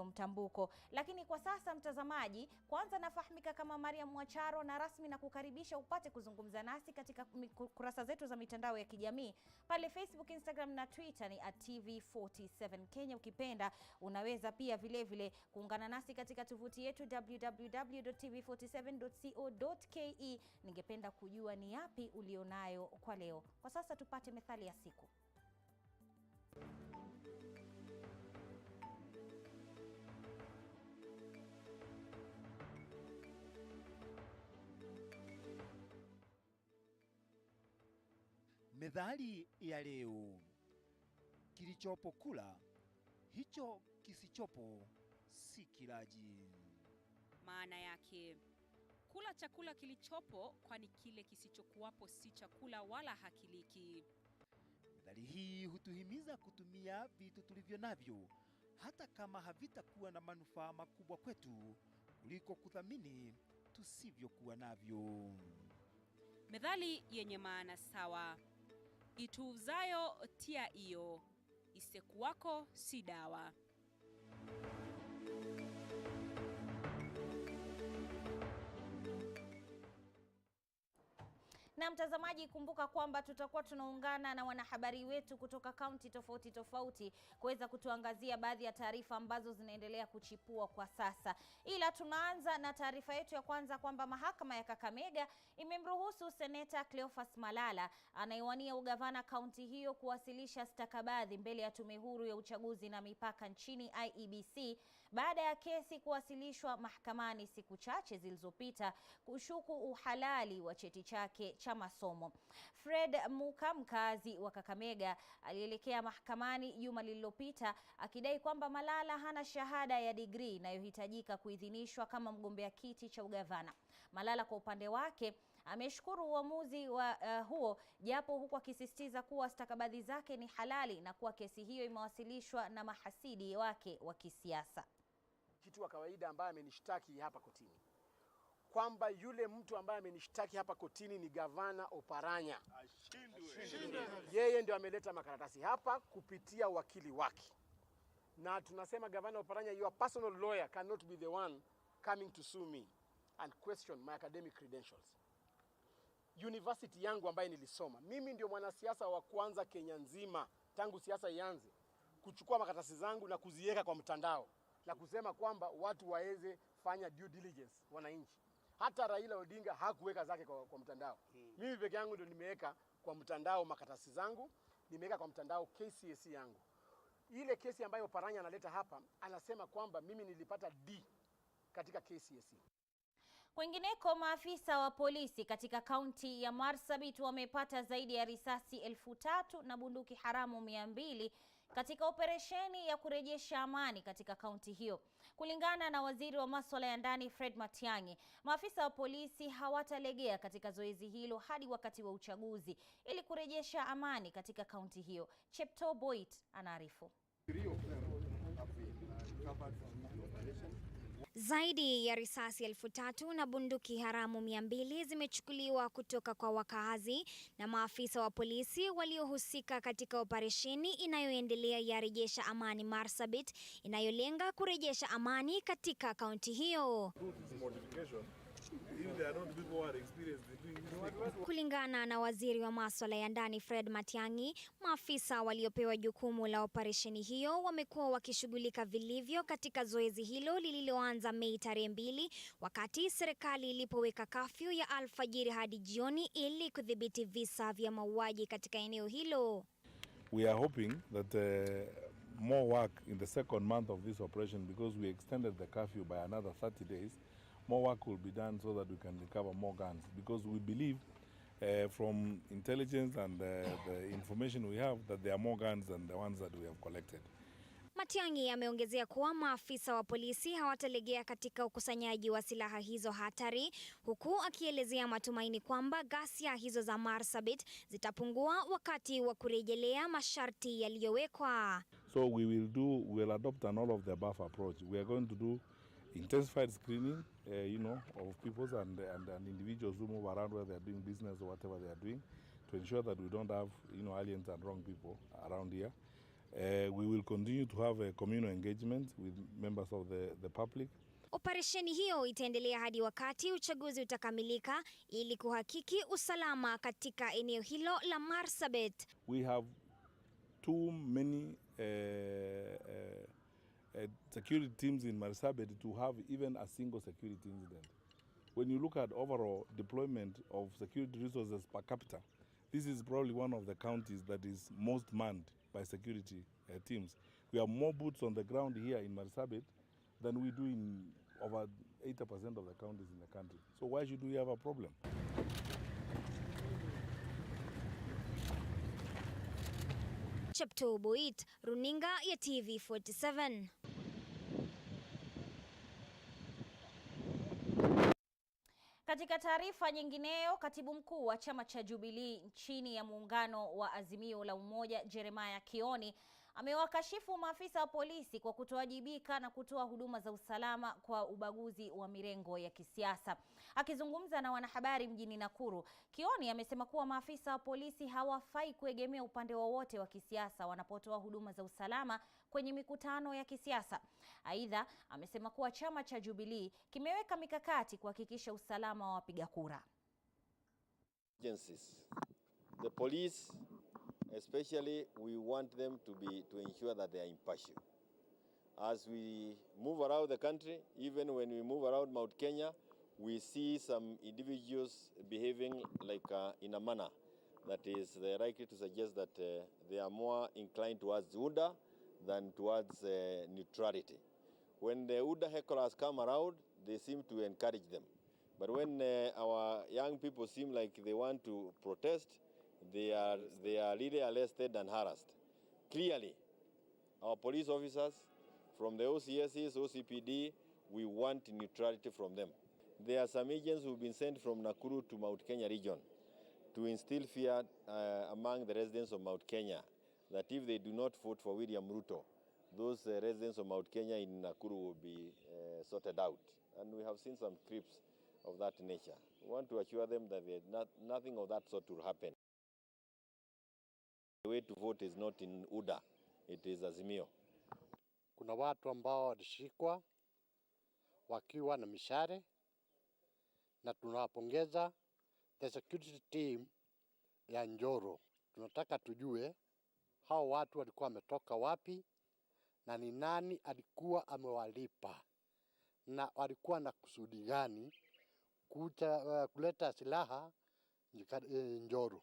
Matukio Mtambuko. Lakini kwa sasa mtazamaji, kwanza nafahamika kama Mariam Mwacharo na rasmi na kukaribisha upate kuzungumza nasi katika kurasa zetu za mitandao ya kijamii. Pale Facebook, Instagram na Twitter ni @TV47 Kenya. Ukipenda unaweza pia vile kuungana nasi katika tovuti yetu www.tv47.co.ke. Ningependa kujua ni yapi ulionayo kwa leo. Kwa sasa tupate methali ya siku. Methali ya leo: kilichopo kula, hicho kisichopo si kilaji. Maana yake, kula chakula kilichopo, kwani kile kisichokuwapo si chakula wala hakiliki. Methali hii hutuhimiza kutumia vitu tulivyo navyo hata kama havitakuwa na manufaa makubwa kwetu, kuliko kuthamini tusivyokuwa navyo. Methali yenye maana sawa: ituuzayo tia iyo, isekuwako si dawa. Na mtazamaji, kumbuka kwamba tutakuwa tunaungana na wanahabari wetu kutoka kaunti tofauti kuweza kutuangazia baadhi ya taarifa ambazo zinaendelea kuchipua kwa sasa. Ila tunaanza na taarifa yetu ya kwanza kwamba mahakama ya Kakamega imemruhusu Seneta Cleophas Malala anayewania ugavana kaunti hiyo kuwasilisha stakabadhi mbele ya Tume Huru ya Uchaguzi na Mipaka nchini IEBC baada ya kesi kuwasilishwa mahakamani siku chache zilizopita kushuku uhalali wa cheti chake cha masomo. Fred Muka, mkazi wa Kakamega, alielekea mahakamani juma lililopita akidai kwamba Malala hana shahada ya degree inayohitajika kuidhinishwa kama mgombea kiti cha ugavana. Malala kwa upande wake ameshukuru uamuzi huo, japo huku akisisitiza kuwa stakabadhi zake ni halali na kuwa kesi hiyo imewasilishwa na mahasidi wake wa kisiasa. Kitu wa kawaida ambaye amenishtaki hapa kotini kwamba yule mtu ambaye amenishtaki hapa kotini ni Gavana Oparanya. Yeye ndio ameleta makaratasi hapa kupitia wakili wake. Na tunasema Gavana Oparanya, your personal lawyer cannot be the one coming to sue me and question my academic credentials. University yangu ambaye nilisoma, mimi ndio mwanasiasa wa kwanza Kenya nzima tangu siasa ianze kuchukua makaratasi zangu na kuziweka kwa mtandao na kusema kwamba watu waweze fanya due diligence wananchi. Hata Raila Odinga hakuweka zake kwa mtandao. Mimi peke yangu ndio nimeweka kwa mtandao makaratasi zangu, nimeweka kwa mtandao KCSE yangu. Ile kesi ambayo Paranya analeta hapa, anasema kwamba mimi nilipata D katika KCSE. Kwingineko, maafisa wa polisi katika kaunti ya Marsabit wamepata zaidi ya risasi 3,000 na bunduki haramu 200 katika operesheni ya kurejesha amani katika kaunti hiyo. Kulingana na waziri wa masuala ya ndani Fred Matiang'i, maafisa wa polisi hawatalegea katika zoezi hilo hadi wakati wa uchaguzi ili kurejesha amani katika kaunti hiyo. Chepto Boit anaarifu. Zaidi ya risasi 3,000 na bunduki haramu 200 zimechukuliwa kutoka kwa wakazi na maafisa wa polisi waliohusika katika operesheni inayoendelea ya rejesha amani Marsabit, inayolenga kurejesha amani katika kaunti hiyo. Kulingana na waziri wa masuala ya ndani Fred Matiang'i, maafisa waliopewa jukumu la operesheni hiyo wamekuwa wakishughulika vilivyo katika zoezi hilo lililoanza Mei tarehe 2 wakati serikali ilipoweka kafyu ya alfajiri hadi jioni ili kudhibiti visa vya mauaji katika eneo hilo. We are hoping that more work in the second month of this operation, because we extended the curfew by another 30 days. More work will be done so that we can recover more guns, because we believe from intelligence and the information we have that there are more guns than the ones that we have collected. Matiang'i ameongezea kuwa maafisa wa polisi hawatalegea katika ukusanyaji wa silaha hizo hatari, huku akielezea matumaini kwamba ghasia hizo za Marsabit zitapungua wakati wa kurejelea masharti yaliyowekwa. So we will adopt an all of the above approach. We are going to do intensified screening, of people and individuals who move around where they are doing business or whatever they are doing, to ensure that we don't have, aliens and wrong people around here. We will continue to have a communal engagement with members of the public. Operesheni hiyo itaendelea hadi wakati uchaguzi utakamilika ili kuhakiki usalama katika eneo hilo la Marsabit. We have too many security teams in Marsabit to have even a single security incident. When you look at overall deployment of security resources per capita, this is probably one of the counties that is most manned by security teams. We have more boots on the ground here in Marsabit than we do in over 80% of the counties in the country. So why should we have a problem? Chepto Boit, runinga ya TV47. Katika taarifa nyingineyo, katibu mkuu wa chama cha Jubilee chini ya muungano wa Azimio la Umoja Jeremiah Kioni amewakashifu maafisa wa polisi kwa kutowajibika na kutoa huduma za usalama kwa ubaguzi wa mirengo ya kisiasa. Akizungumza na wanahabari mjini Nakuru, Kioni amesema kuwa maafisa wa polisi hawafai kuegemea upande wowote wa kisiasa wanapotoa huduma za usalama kwenye mikutano ya kisiasa. Aidha, amesema kuwa chama cha Jubilee kimeweka mikakati kuhakikisha usalama wa wapiga kura. The police, especially, we want them to ensure that they are impartial. As we move around the country, even when we move around Mount Kenya, we see some individuals behaving like in a manner that is likely to suggest that they are more inclined towards UDA than towards neutrality. When the UDA hecklers come around, they seem to encourage them. But when our young people seem like they want to protest, they are really arrested and harassed. Clearly, our police officers, from the OCSs, OCPD, we want neutrality from them. There are some agents who have been sent from Nakuru to Mount Kenya region to instill fear among the residents of Mount Kenya that if they do not vote for William Ruto, those residents of Mount Kenya in Nakuru will be sorted out. And we have seen some clips of that nature. We want to assure them that nothing of that sort will happen. The way to vote is not in UDA, it is Azimio. Kuna watu ambao walishikwa wakiwa na mishare, na tunawapongeza the security team ya Njoro. Tunataka tujue hao watu walikuwa wametoka wapi na ni nani alikuwa amewalipa na walikuwa na kusudi gani kuleta silaha Njoro.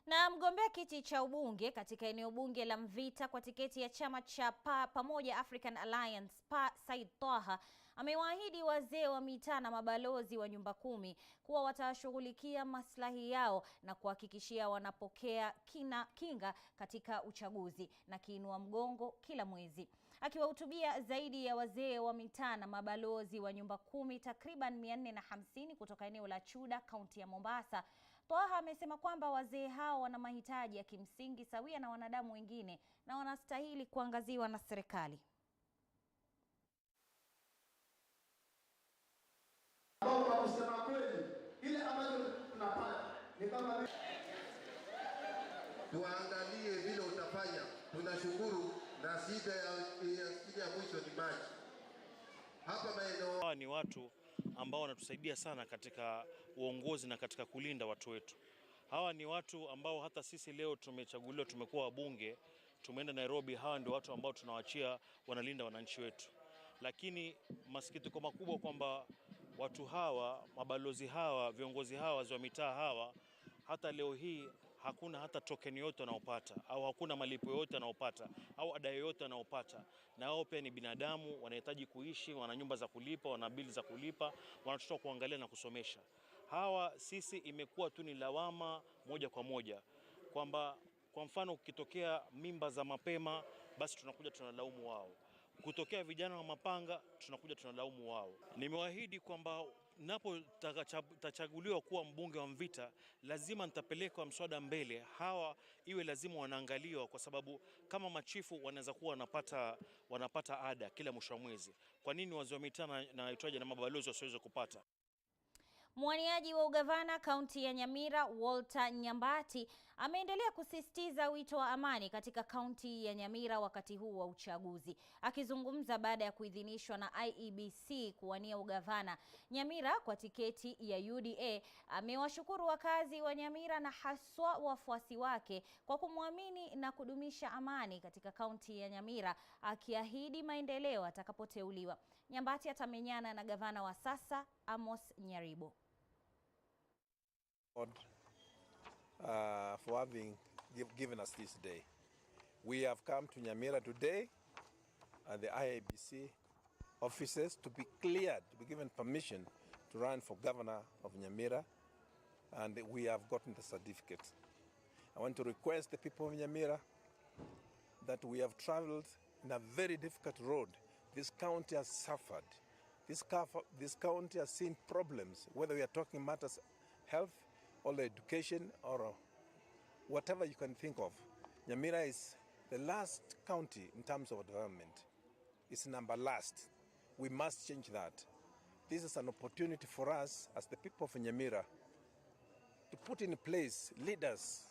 Na mgombea kiti cha ubunge katika eneo bunge la Mvita kwa tiketi ya chama cha Pamoja African Alliance Said Taha amewaahidi wazee wa mitaa na mabalozi wa nyumba 10 kuwa watashughulikia maslahi yao na kuhakikishia wanapokea kinga katika uchaguzi na kiinua mgongo kila mwezi. Akiwahutubia zaidi ya wazee wa mitaa na mabalozi wa nyumba 10 takriban 450 kutoka eneo la Chuda, kaunti ya Mombasa, Taha amesema kwamba wazee hao wana mahitaji ya kimsingi sawia na wanadamu wengine na wanastahili kuangaziwa na serikali. Kusema kweli, ile ambayo tunapata ni kama tuangalie vile utafanya. Tunashukuru na shida ya mwisho ni maji. Hapa maeneo hawa ni watu ambao wanatusaidia sana katika uongozi na katika kulinda watu wetu. Hawa ni watu ambao hata sisi leo tumechaguliwa, tumekuwa wabunge, tumeenda Nairobi, hawa ndio watu ambao tunawachia wanalinda wananchi wetu. Lakini masikitiko makubwa kwamba watu hawa, mabalozi hawa, viongozi hawa, wazee wa mitaa hawa, hata leo hii hakuna hata token yote wanaopata au hakuna malipo yote wanaopata au ada yote wanaopata. Na wao pia ni binadamu, wanahitaji kuishi, wana nyumba za kulipa, wana bili za kulipa, wana watoto kuangalia na kusomesha. Hawa sisi imekuwa tu ni lawama moja kwa moja kwamba kwa mfano ukitokea mimba za mapema basi tunakuja tunalaumu wao. Kutokea vijana wa mapanga tunakuja tunalaumu wao. Nimewaahidi kwamba napo tachaguliwa kuwa mbunge wa Mvita lazima nitapeleka mswada mbele. Hawa iwe lazima wanaangaliwa kwa sababu kama machifu wanaweza kuwa wanapata ada kila mwisho wa mwezi. Kwa nini wazee wa mitaa na mabalozi wasiweze kupata? Mwaniaji wa ugavana kaunti ya Nyamira Walter Nyambati ameendelea kusisitiza wito wa amani katika kaunti ya Nyamira wakati huu wa uchaguzi. Akizungumza baada ya kuidhinishwa na IEBC kuwania ugavana Nyamira kwa tiketi ya UDA, amewashukuru wakazi wa Nyamira na haswa wafuasi wake kwa kumwamini na kudumisha amani katika kaunti ya Nyamira, akiahidi maendeleo atakapoteuliwa. Nyambati atamenyana na gavana wa sasa Amos Nyaribo. For having given us this day. We have come to Nyamira today at the IEBC offices to be cleared, to be given permission to run for governor of Nyamira, and we have gotten the certificate. I want to request the people of Nyamira that we have traveled in a very difficult road. This county has suffered. This county has seen problems, whether we are talking matters health, or education, or whatever you can think of. Nyamira is the last county in terms of development. It's number last. We must change that. This is an opportunity for us as the people of Nyamira to put in place leaders.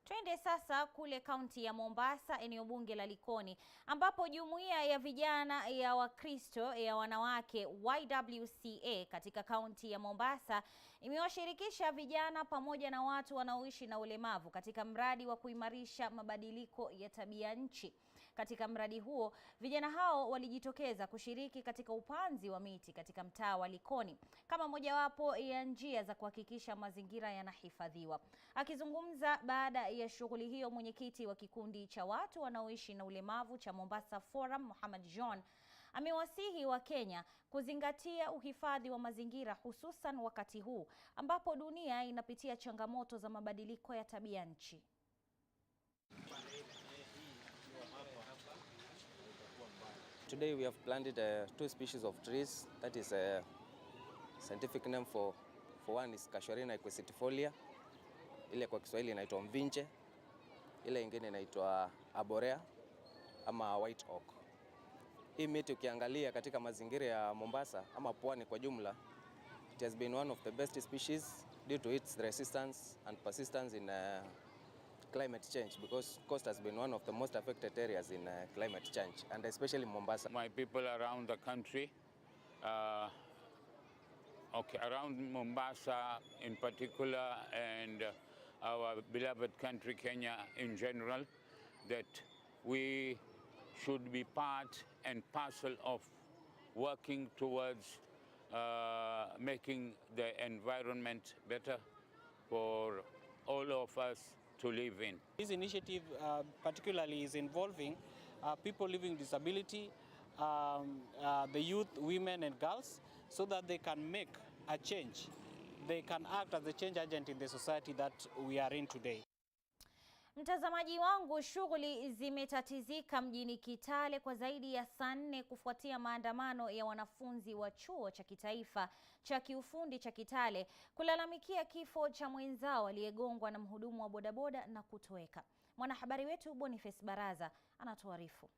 Twende sasa kule kaunti ya Mombasa, eneo bunge la Likoni, ambapo jumuiya ya vijana ya Wakristo ya wanawake YWCA katika kaunti ya Mombasa imewashirikisha vijana pamoja na watu wanaoishi na ulemavu katika mradi wa kuimarisha mabadiliko ya tabia nchi. Katika mradi huo, vijana hao walijitokeza kushiriki katika upanzi wa miti katika mtaa wa Likoni kama mojawapo ya njia za kuhakikisha mazingira yanahifadhiwa. Akizungumza baada ya shughuli hiyo, mwenyekiti wa kikundi cha watu wanaoishi na ulemavu cha Mombasa Forum, Muhammad John, amewasihi wa Kenya kuzingatia uhifadhi wa mazingira, hususan wakati huu ambapo dunia inapitia changamoto za mabadiliko ya tabia nchi. Today we have planted 2 species of trees. That is a scientific name for one is Casuarina equisetifolia. Ile kwa Kiswahili inaitwa mvinje. Ile ingine inaitwa arborea ama white oak. Hii miti ukiangalia katika mazingira ya Mombasa ama pwani kwa jumla, it has been one of the best species due to its resistance and persistence in climate change, because coast has been one of the most affected areas in climate change, and especially Mombasa. My people around the country, around Mombasa in particular, and our beloved country Kenya in general, that we should be part and parcel of working towards making the environment better for all of us to live in. This initiative particularly is involving people living with disability, the youth, women and girls, so that they can make a change. They can act as a change agent in the society that we are in today. Mtazamaji wangu, shughuli zimetatizika mjini Kitale kwa zaidi ya saa 4 kufuatia maandamano ya wanafunzi wa chuo cha kitaifa cha kiufundi cha Kitale kulalamikia kifo cha mwenzao aliyegongwa na mhudumu wa bodaboda na kutoweka. Mwanahabari wetu Boniface Baraza anatuarifu.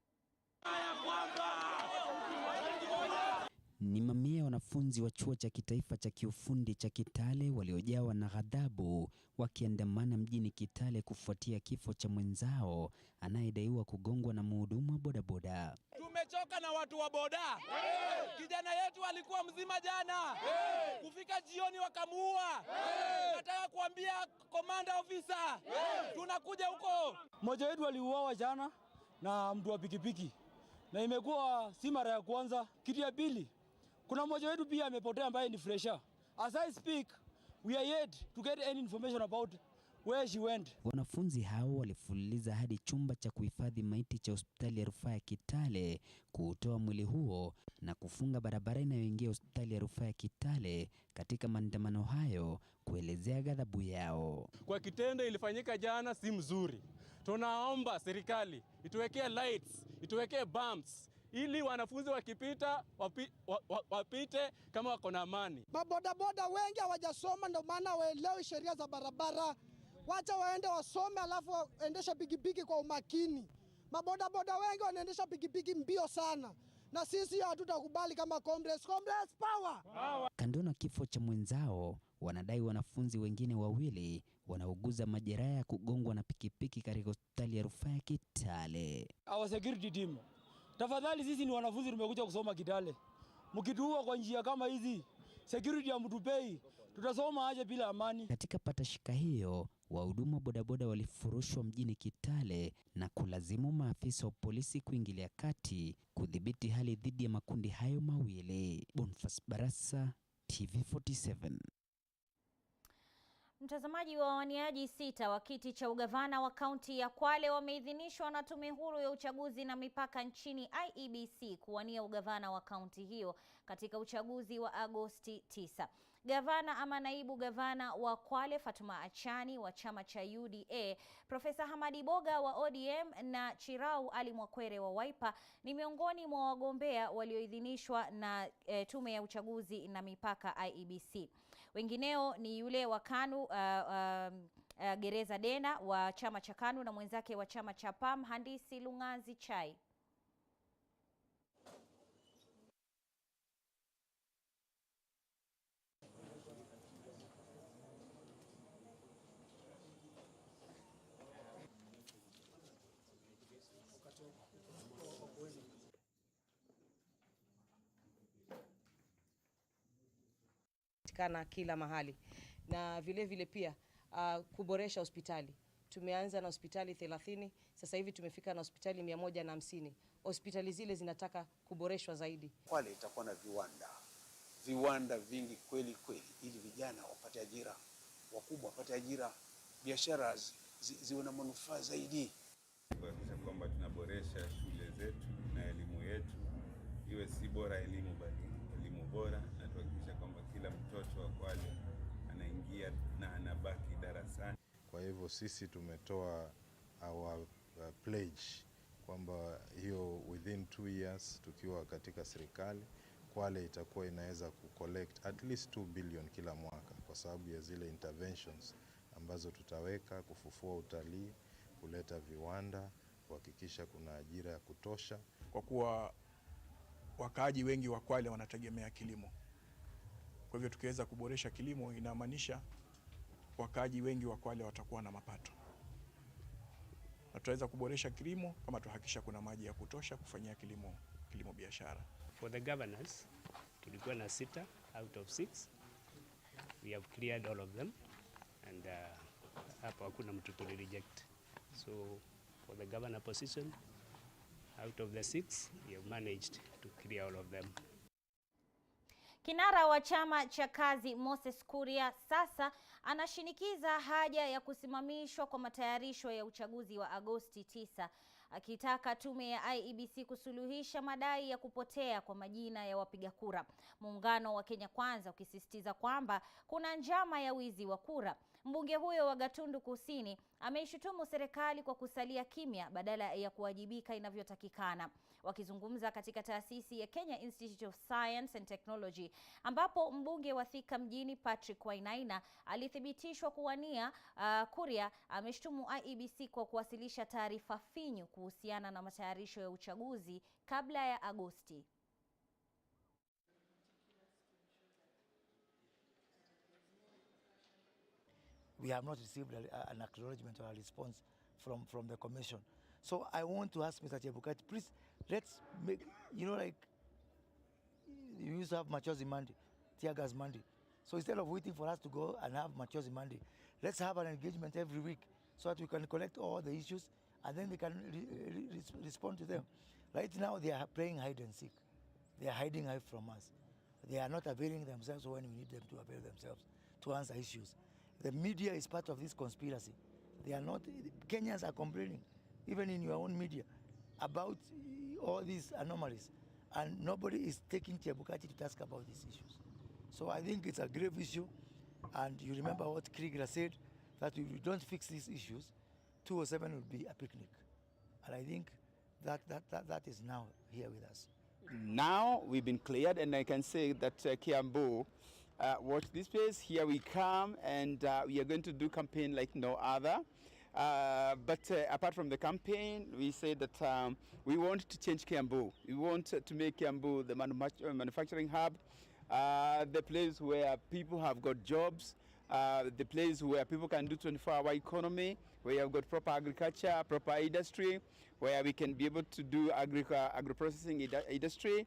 Ni mamia ya wanafunzi wa chuo cha kitaifa cha kiufundi cha Kitale waliojawa na ghadhabu wakiandamana mjini Kitale kufuatia kifo cha mwenzao anayedaiwa kugongwa na mhudumu wa bodaboda. Tumechoka na watu wa boda. Kijana yetu alikuwa mzima jana. Kufika jioni wakamuua. Nataka kuambia komanda ofisa. Tunakuja huko. Mmoja wetu aliuawa jana na mtu wa pikipiki. Na imekuwa si mara ya kwanza. Kitu ya pili, kuna mmoja wetu pia amepotea ambaye ni fresher. As I speak, we are yet to get any information about where she went. Wanafunzi hao walifululiza hadi chumba cha kuhifadhi maiti cha hospitali ya rufaa ya Kitale kutoa mwili huo na kufunga barabara inayoingia hospitali ya rufaa ya Kitale katika maandamano hayo kuelezea ghadhabu yao. Kwa kitendo ilifanyika jana si mzuri. Tunaomba serikali ituwekee lights, ituwekee bumps ili wanafunzi wakipita wapite kama wako na amani. Mabodaboda wengi hawajasoma, ndio maana waelewi sheria za barabara. Wacha waende wasome alafu waendesha pikipiki kwa umakini. Mabodaboda wengi wanaendesha pikipiki mbio sana, na sisi hatutakubali kama Congress power. Kando na kifo cha mwenzao, wanadai wanafunzi wengine wawili wanauguza majeraha ya kugongwa na pikipiki katika hospitali ya rufaa ya Kitale. Our security team, tafadhali, sisi ni wanafunzi tumekuja kusoma Kitale. Mkituua kwa njia kama hizi, security ya mtupei, tutasoma aje bila amani? Katika patashika hiyo, wahudumu wa bodaboda walifurushwa mjini Kitale na kulazimu maafisa wa polisi kuingilia kati kudhibiti hali dhidi ya makundi hayo mawili. Bonfas Barasa, TV47. Mtazamaji, wa waniaji 6 wa kiti cha ugavana wa kaunti ya Kwale wameidhinishwa na Tume Huru ya Uchaguzi na Mipaka nchini IEBC kuwania ugavana wa kaunti hiyo katika uchaguzi wa Agosti 9. Gavana ama naibu gavana wa Kwale Fatuma Achani wa chama cha UDA, Profesa Hamadi Boga wa ODM na Chirau Ali Mwakwere wa Wiper ni miongoni mwa wagombea walioidhinishwa na Tume ya Uchaguzi na Mipaka IEBC. Wengineo ni yule wa KANU Gereza Dena wa chama cha KANU na mwenzake wa chama cha PAM Handisi Lungazi Chai. Kana kila mahali na vile vile pia kuboresha hospitali. Tumeanza na hospitali 30, sasa hivi tumefika na hospitali 150. Hospitali zile zinataka kuboreshwa zaidi. Kwale itakuwa na viwanda vingi kweli kweli, ili vijana wapate ajira, wakubwa wapate ajira, biashara ziwe na manufaa zaidi. Kuhakikisha kwamba tunaboresha shule zetu na elimu yetu iwe si bora elimu bali elimu bora, na tuhakikisha kwamba kila mtoto wa Kwale anaingia na anabaki darasani. Kwa hivyo sisi tumetoa our pledge kwamba hiyo within 2 years tukiwa katika serikali, Kwale itakuwa inaweza kucollect at least 2 billion kila mwaka, kwa sababu ya zile interventions ambazo tutaweka kufufua utalii, kuleta viwanda, kuhakikisha kuna ajira ya kutosha. Kwa kuwa wakaaji wengi wa Kwale wanategemea kilimo. Kwa hivyo tukiweza kuboresha kilimo, inamaanisha wakaaji wengi wa Kwale watakuwa na mapato. Na tutaweza kuboresha kilimo kama tuhakikisha kuna maji ya kutosha kufanyia kilimo biashara. For the governors, tulikuwa na 6 out of 6. We have cleared all of them and hapa hakuna mtu tulireject. So for the governor position, out of the 6, we have managed to clear all of them. Kinara wa chama cha kazi Moses Kuria sasa anashinikiza haja ya kusimamishwa kwa matayarisho ya uchaguzi wa Agosti 9, akitaka tume ya IEBC kusuluhisha madai ya kupotea kwa majina ya wapiga kura. Muungano wa Kenya Kwanza ukisisitiza kwamba kuna njama ya wizi wa kura. Mbunge huyo wa Gatundu Kusini ameishutumu serikali kwa kusalia kimya badala ya kuwajibika inavyotakikana. Wakizungumza katika taasisi ya Kenya Institute of Science and Technology, ambapo mbunge wa Thika mjini Patrick Wainaina alithibitishwa kuwania, Kuria ameshtumu IEBC kwa kuwasilisha taarifa finyu kuhusiana na matayarisho ya uchaguzi kabla ya Agosti. We have not received an acknowledgement or a response from the commission. So I want to ask Mr. Chebukati, please, let's make, like you used to have Machozi Monday, Tear Gas Monday. So instead of waiting for us to go and have Machozi Monday, let's have an engagement every week so that we can collect all the issues and then we can respond to them. Right now they are playing hide and seek. They are hiding from us. They are not availing themselves when we need them to avail themselves to answer issues. The media is part of this conspiracy. They are not, Kenyans are complaining, even in your own media, about all these anomalies. And nobody is taking Chebukati to task about these issues. So I think it's a grave issue. And you remember what Krieger said, that if we don't fix these issues, 207 will be a picnic. And I think that is now here with us. Now we've been cleared, and I can say that Kiambu, watch this space. Here we come, and we are going to do campaign like no other. But apart from the campaign, we say that we want to change Kiambu. We want to make Kiambu the manufacturing hub, the place where people have got jobs, the place where people can do 24-hour economy, where you've got proper agriculture, proper industry, where we can be able to do agro-processing industry.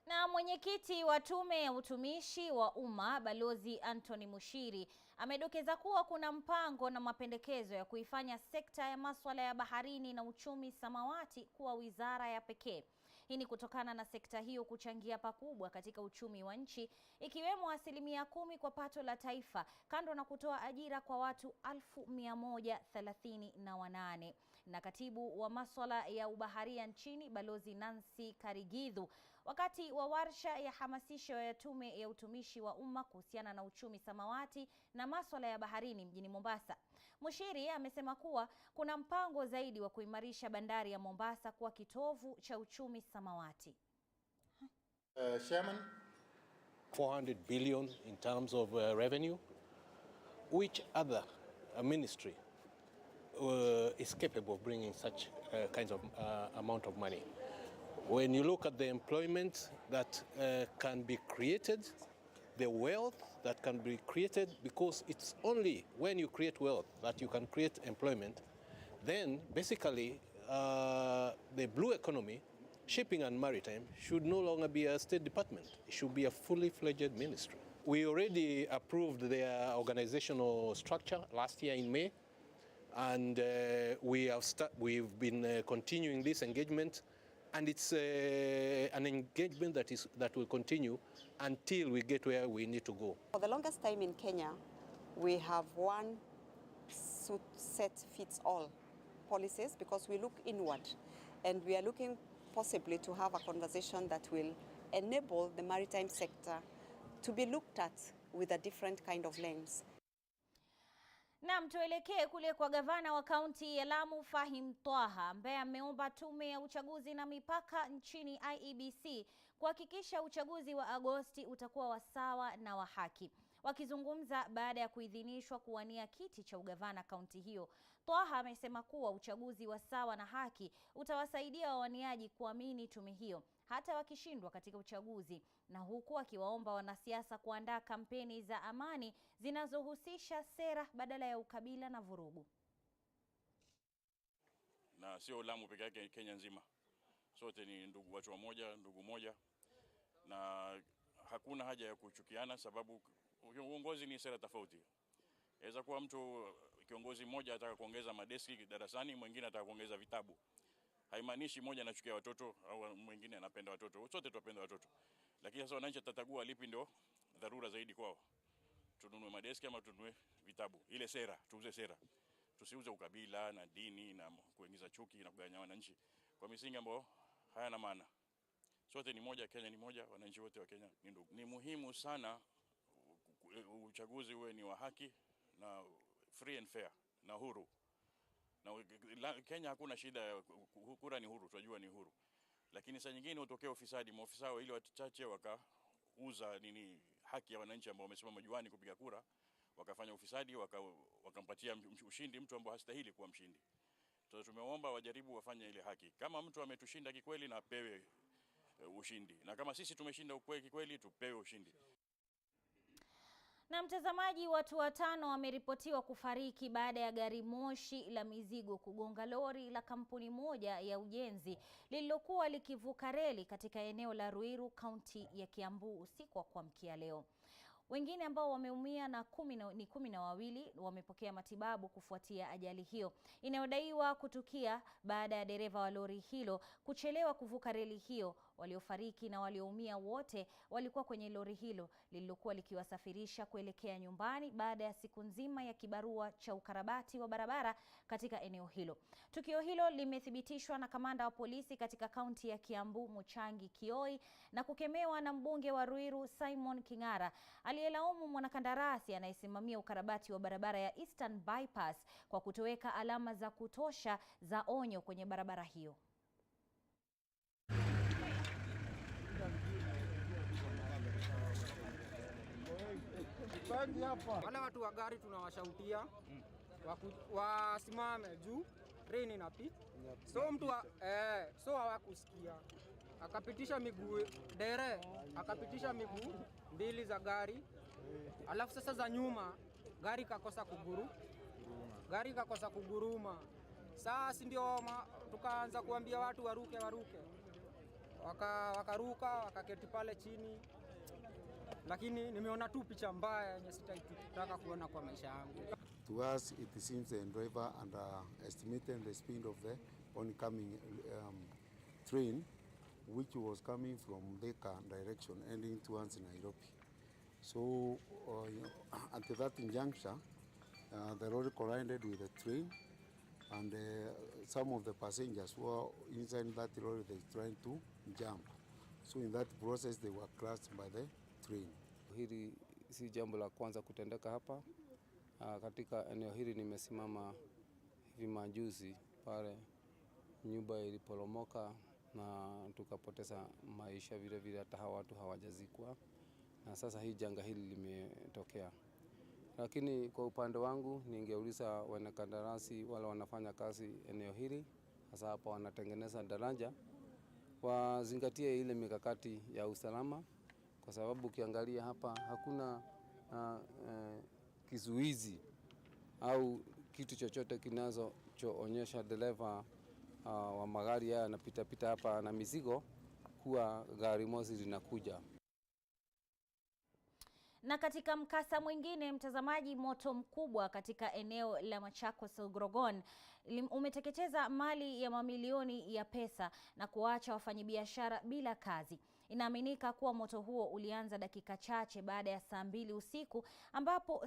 Na mwenyekiti wa Tume ya Utumishi wa Umma Balozi Anthony Mushiri amedokeza kuwa kuna mpango na mapendekezo ya kuifanya sekta ya masuala ya baharini na uchumi samawati kuwa wizara ya pekee. Hii ni kutokana na sekta hiyo kuchangia pakubwa katika uchumi wa nchi, ikiwemo 10% kwa pato la taifa, kando na kutoa ajira kwa watu 138. Na katibu wa masuala ya ubaharia nchini Balozi Nancy Karigidhu, wakati wa warsha ya hamasisho ya Tume ya Utumishi wa Umma kuhusiana na uchumi samawati na masuala ya baharini mjini Mombasa. Mushiri amesema kuwa kuna mpango zaidi wa kuimarisha bandari ya Mombasa kuwa kitovu cha uchumi samawati. Chairman, 400 billion in terms of revenue. Which other ministry is capable of bringing such kinds of amount of money? When you look at the employment that can be created, the wealth that can be created, because it's only when you create wealth that you can create employment, then basically the blue economy, shipping and maritime, should no longer be a state department. It should be a fully fledged ministry. We already approved their organizational structure last year in May, and we've been continuing this engagement. And it's an engagement that will continue until we get where we need to go. For the longest time in Kenya, we have one set-fits-all policies because we look inward, and we are looking possibly to have a conversation that will enable the maritime sector to be looked at with a different kind of lens. Naam, tuelekee kule kwa gavana wa kaunti ya Lamu Fahim Twaha, ambaye ameomba tume ya uchaguzi na mipaka nchini IEBC kuhakikisha uchaguzi wa Agosti utakuwa wa sawa na wa haki. Wakizungumza baada ya kuidhinishwa kuwania kiti cha ugavana kaunti hiyo, Twaha amesema kuwa uchaguzi wa sawa na haki utawasaidia wawaniaji kuamini tume hiyo hata wakishindwa katika uchaguzi, na huku akiwaomba wanasiasa kuandaa kampeni za amani zinazohusisha sera badala ya ukabila na vurugu. Na sio Lamu peke yake, Kenya nzima. Sote ni ndugu, watu wamoja, ndugu moja, na hakuna haja ya kuchukiana sababu uongozi ni sera tofauti. Inaweza kuwa mtu kiongozi mmoja ataka kuongeza madeski darasani, mwingine ataka kuongeza vitabu. Haimaanishi mmoja anachukia watoto au mwingine anapenda watoto. Sote tunapenda watoto. Lakini sasa wananchi tatagua lipi ndio dharura zaidi kwao. Tununue madeski ama tununue vitabu. Ile sera, tuuze sera. Tusiuze ukabila na dini na kuingiza chuki na kugawanya wananchi kwa misingi ambayo hayana maana. Sote ni moja, Kenya ni moja, wananchi wote wa Kenya ni ndugu. Ni muhimu sana uchaguzi uwe ni wa haki na free and fair na huru. Na Kenya hakuna shida, kura ni huru, tunajua ni huru. Lakini saa nyingine utokea ufisadi, maofisa ili wachache wakauza haki ya wananchi ambao wamesimama juani kupiga kura, wakafanya ufisadi, wakampatia ushindi mtu ambaye hastahili kuwa mshindi. Sasa tumeomba wajaribu wafanye ile haki. Kama mtu ametushinda kikweli na apewe ushindi. Na kama sisi tumeshinda kikweli tupewe ushindi. Na mtazamaji, watu 5 wameripotiwa kufariki baada ya gari moshi la mizigo kugonga lori la kampuni moja ya ujenzi lililokuwa likivuka reli katika eneo la Ruiru, kaunti ya Kiambu usiku wa kuamkia leo. Wengine ambao wameumia ni 12 wamepokea matibabu kufuatia ajali hiyo inayodaiwa kutukia baada ya dereva wa lori hilo kuchelewa kuvuka reli hiyo. Waliofariki na walioumia wote walikuwa kwenye lori hilo lililokuwa likiwasafirisha kuelekea nyumbani baada ya siku nzima ya kibarua cha ukarabati wa barabara katika eneo hilo. Tukio hilo limethibitishwa na kamanda wa polisi katika kaunti ya Kiambu Muchangi Kioi na kukemewa na mbunge wa Ruiru Simon King'ara, aliyelaumu mwanakandarasi anayesimamia ukarabati wa barabara ya Eastern Bypass kwa kutoweka alama za kutosha za onyo kwenye barabara hiyo. Wale watu wa gari tunawashautia wasimame juu treni inapita. So mtu hawakusikia. Akapitisha miguu akapitisha miguu 2 za gari Alafu sasa za nyuma gari kakosa kuguruma. Sasa ndio tukaanza kuambia watu waruke. Wakaruka, wakaketi pale chini. Lakini nimeona tu picha mbaya yenye sitaitaka kuona kwa maisha yangu. To us, it seems the driver underestimated the speed of the oncoming train, which was coming from Thika direction, heading towards Nairobi. So, at that juncture, the lorry collided with the train, and some of the passengers who were inside that lorry, they trying to jump. So, in that process, they were crushed by the train. Hili si jambo la kwanza kutendeka hapa. Katika eneo hili nimesimama hivi majuzi pale nyumba iliporomoka na tukapoteza maisha vile hata hawa watu hawajazikwa, na sasa hii janga hili limetokea. Lakini kwa upande wangu ningeuliza wanakandarasi wale wanafanya kazi eneo hili, hasa hapa wanatengeneza daraja, wazingatie ile mikakati ya usalama, kwa sababu ukiangalia hapa hakuna kizuizi au kitu chochote kinachoonyesha dereva wa magari haya anapita hapa na mizigo kuwa gari moshi linakuja. Na katika mkasa mwingine, mtazamaji, moto mkubwa katika eneo la Machakos Grogon umeteketeza mali ya mamilioni ya pesa na kuacha wafanyabiashara bila kazi. Inaaminika kuwa moto huo ulianza dakika chache baada ya saa 2 usiku, ambapo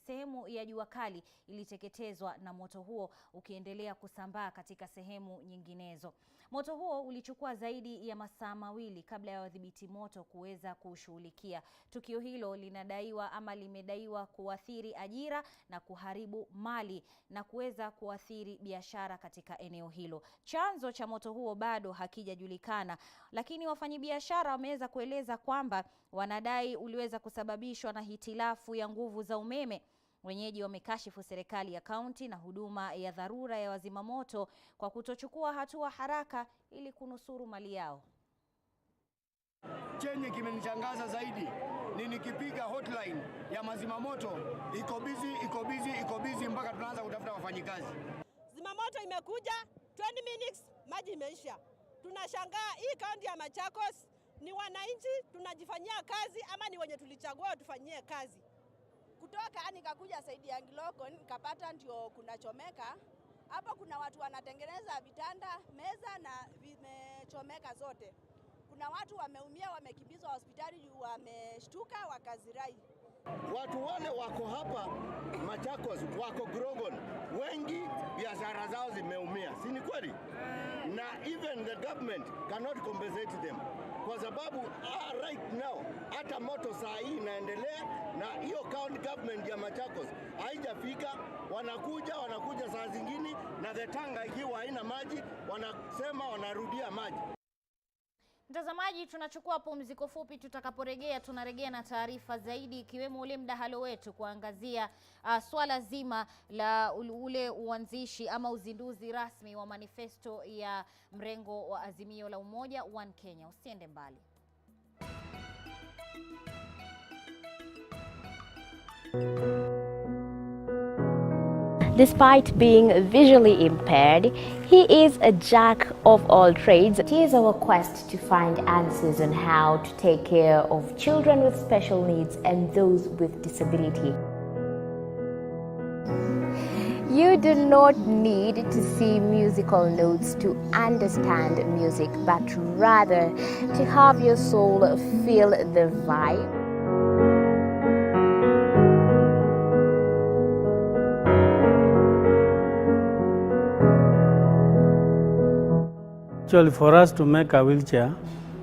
sehemu ya jua kali iliteketezwa na moto huo ukiendelea kusambaa katika sehemu nyinginezo. Moto huo ulichukua zaidi ya masaa 2 kabla ya wadhibiti moto kuweza kushughulikia. Tukio hilo limedaiwa kuathiri ajira na kuharibu mali na kuweza kuathiri biashara katika eneo hilo. Chanzo cha moto huo bado hakijajulikana, lakini wafanyabiashara wameweza kueleza kwamba wanadai uliweza kusababishwa na hitilafu ya nguvu za umeme. Wenyeji wamekashifu serikali ya kaunti na huduma ya dharura ya wazima moto kwa kutochukua hatua haraka ili kunusuru mali yao. Chenye kimenishangaza zaidi ni nikipiga hotline ya mazima moto iko busy mpaka tunaanza kutafuta wafanyikazi. Zima moto imekuja 20 minutes maji imeisha. Tunashangaa hii kaunti ya Machakos ni wananchi tunajifanyia kazi ama ni wenye tulichagua tufanyie kazi? Kutoka nikakuja saidi ya Ngiloko nikapata ndio kunachomeka. Hapo kuna watu wanatengeneza vitanda, meza na vimechomeka zote. Kuna watu wameumia, wamekimbizwa hospitali juu wameshtuka wakazirai. Watu wale wako hapa Machakos, wako Grogon, wengi biashara zao zimeumia. Si ni kweli? Na even the government cannot compensate them. Kwa sababu right now hata moto saa hii inaendelea na hiyo county government ya Machakos haijafika. Wanakuja saa zingine na the tanga ikiwa haina maji wanasema wanarudia maji. Mtazamaji, tunachukua pumziko fupi. Tutakaporejea tunarejea na taarifa zaidi, ikiwemo ule mdahalo wetu kuangazia swala zima la ule uanzishi ama uzinduzi rasmi wa manifesto ya mrengo wa Azimio la Umoja One Kenya. Usiende mbali. Despite being visually impaired, he is a jack of all trades. It is our quest to find answers on how to take care of children with special needs and those with disability. You do not need to see musical notes to understand music, but rather to have your soul feel the vibe. Actually, for us to make a wheelchair,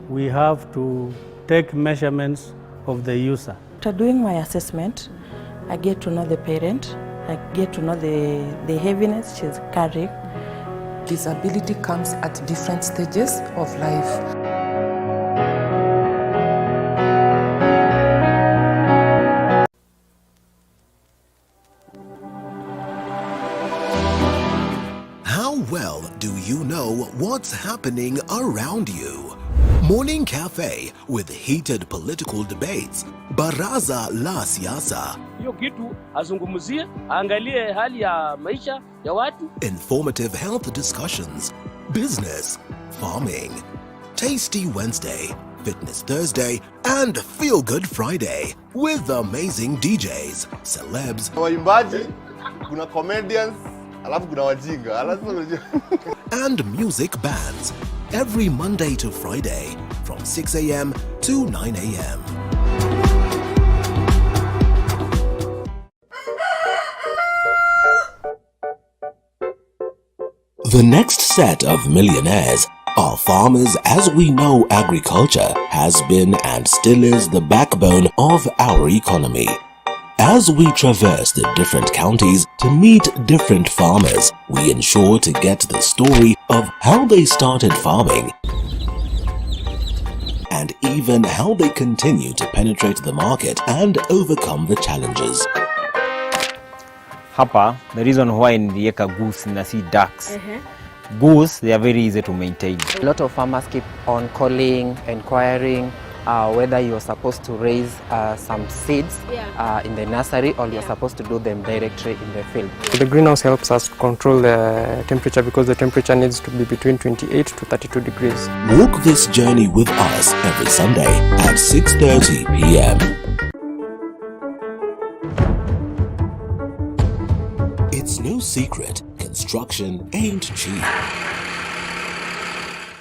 we have to take measurements of the user. After doing my assessment, I get to know the parent, I get to know the heaviness she's carrying. Disability comes at different stages of life. How well do you know what's happening around you? Morning Cafe with heated political debates. Baraza la Siasa. Hiyo kitu azungumzie, angalie hali ya maisha ya watu. Informative health discussions. Business, farming. Tasty Wednesday, Fitness Thursday, and Feel Good Friday with amazing DJs, celebs, waimbaji, kuna comedians, alafu kuna wajinga. and music bands every Monday to Friday from 6 a.m. to 9 a.m. The next set of millionaires are farmers, as we know agriculture has been and still is the backbone of our economy. As we traverse the different counties to meet different farmers, we ensure to get the story of how they started farming and even how they continue to penetrate the market and overcome the challenges. Hapa, the reason why niliweka goose na si ducks. Goose, they are very easy to maintain. A lot of farmers keep on calling, inquiring whether you're supposed to raise some seeds in the nursery or you're supposed to do them directly in the field. The greenhouse helps us control the temperature because the temperature needs to be between 28 to 32 degrees. Walk this journey with us every Sunday at 6:30 p.m. It's no secret, construction ain't cheap.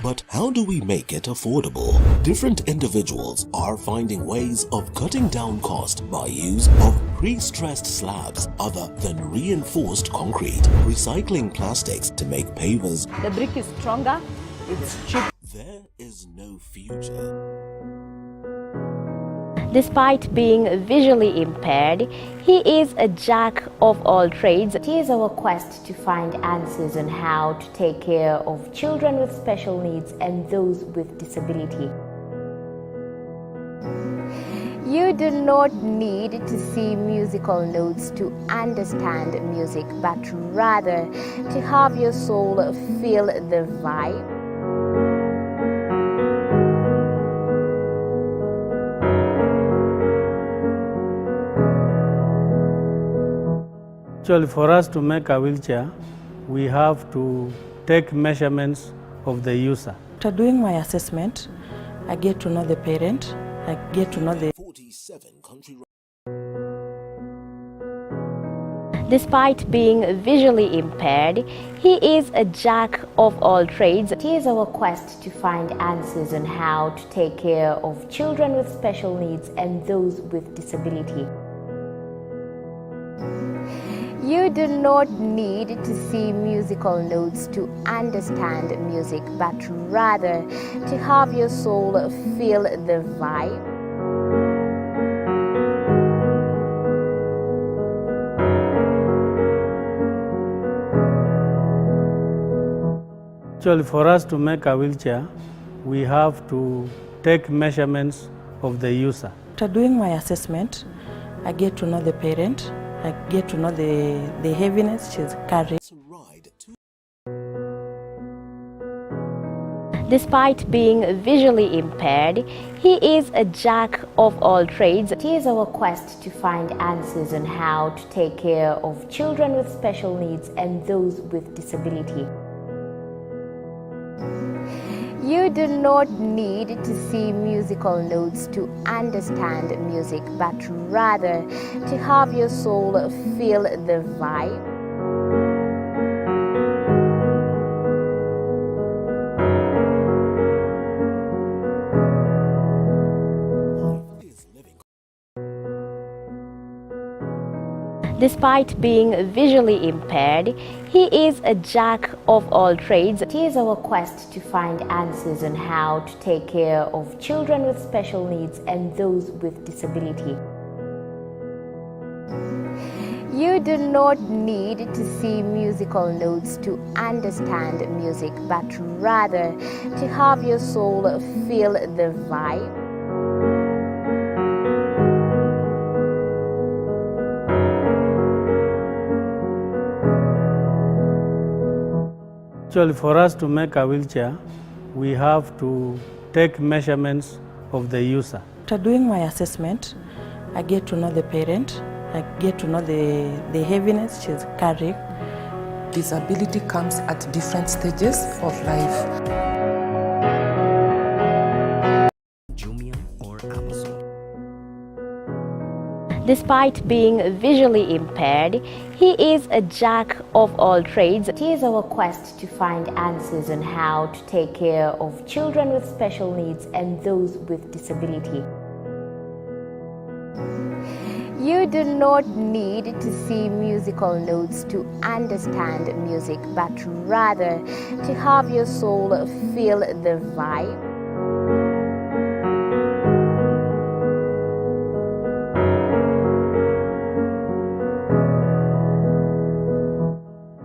But how do we make it affordable? Different individuals are finding ways of cutting down cost by use of pre-stressed slabs other than reinforced concrete, recycling plastics to make pavers. The brick is stronger, it's cheap. There is no future. Despite being visually impaired, he is a jack of all trades. It is our quest to find answers on how to take care of children with special needs and those with disability. You do not need to see musical notes to understand music, but rather to have your soul feel the vibe. Actually, for us to make a wheelchair, we have to take measurements of the user. After doing my assessment, I get to know the parent, I get to know the 47 country. Despite being visually impaired, he is a jack of all trades. It is our quest to find answers on how to take care of children with special needs and those with disability. You do not need to see musical notes to understand music, but rather to have your soul feel the vibe. Actually, for us to make a wheelchair, we have to take measurements of the user. After doing my assessment, I get to know the parent, I get to know the heaviness she's carrying. Despite being visually impaired, he is a jack of all trades. It is our quest to find answers on how to take care of children with special needs and those with disability. You do not need to see musical notes to understand music, but rather to have your soul feel the vibe. Despite being visually impaired, he is a jack of all trades. It is our quest to find answers on how to take care of children with special needs and those with disability. You do not need to see musical notes to understand music, but rather to have your soul feel the vibe. Actually, for us to make a wheelchair, we have to take measurements of the user. After doing my assessment, I get to know the parent, I get to know the heaviness she's carrying. Disability comes at different stages of life. Despite being visually impaired, he is a jack of all trades. It is our quest to find answers on how to take care of children with special needs and those with disability. You do not need to see musical notes to understand music, but rather to have your soul feel the vibe.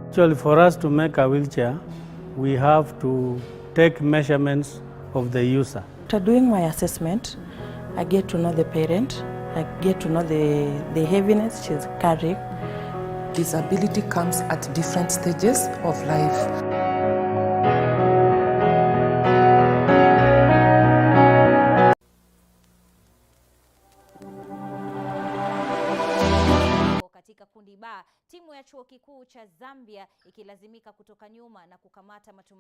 Actually, for us to make a wheelchair, we have to take measurements of the user. After doing my assessment, I get to know the parent, I get to know the heaviness she's carrying. Disability comes at different stages of life. Katika kundi ba, timu ya chuo kikuu cha Zambia ikilazimika kutoka nyuma na kukamata matumaini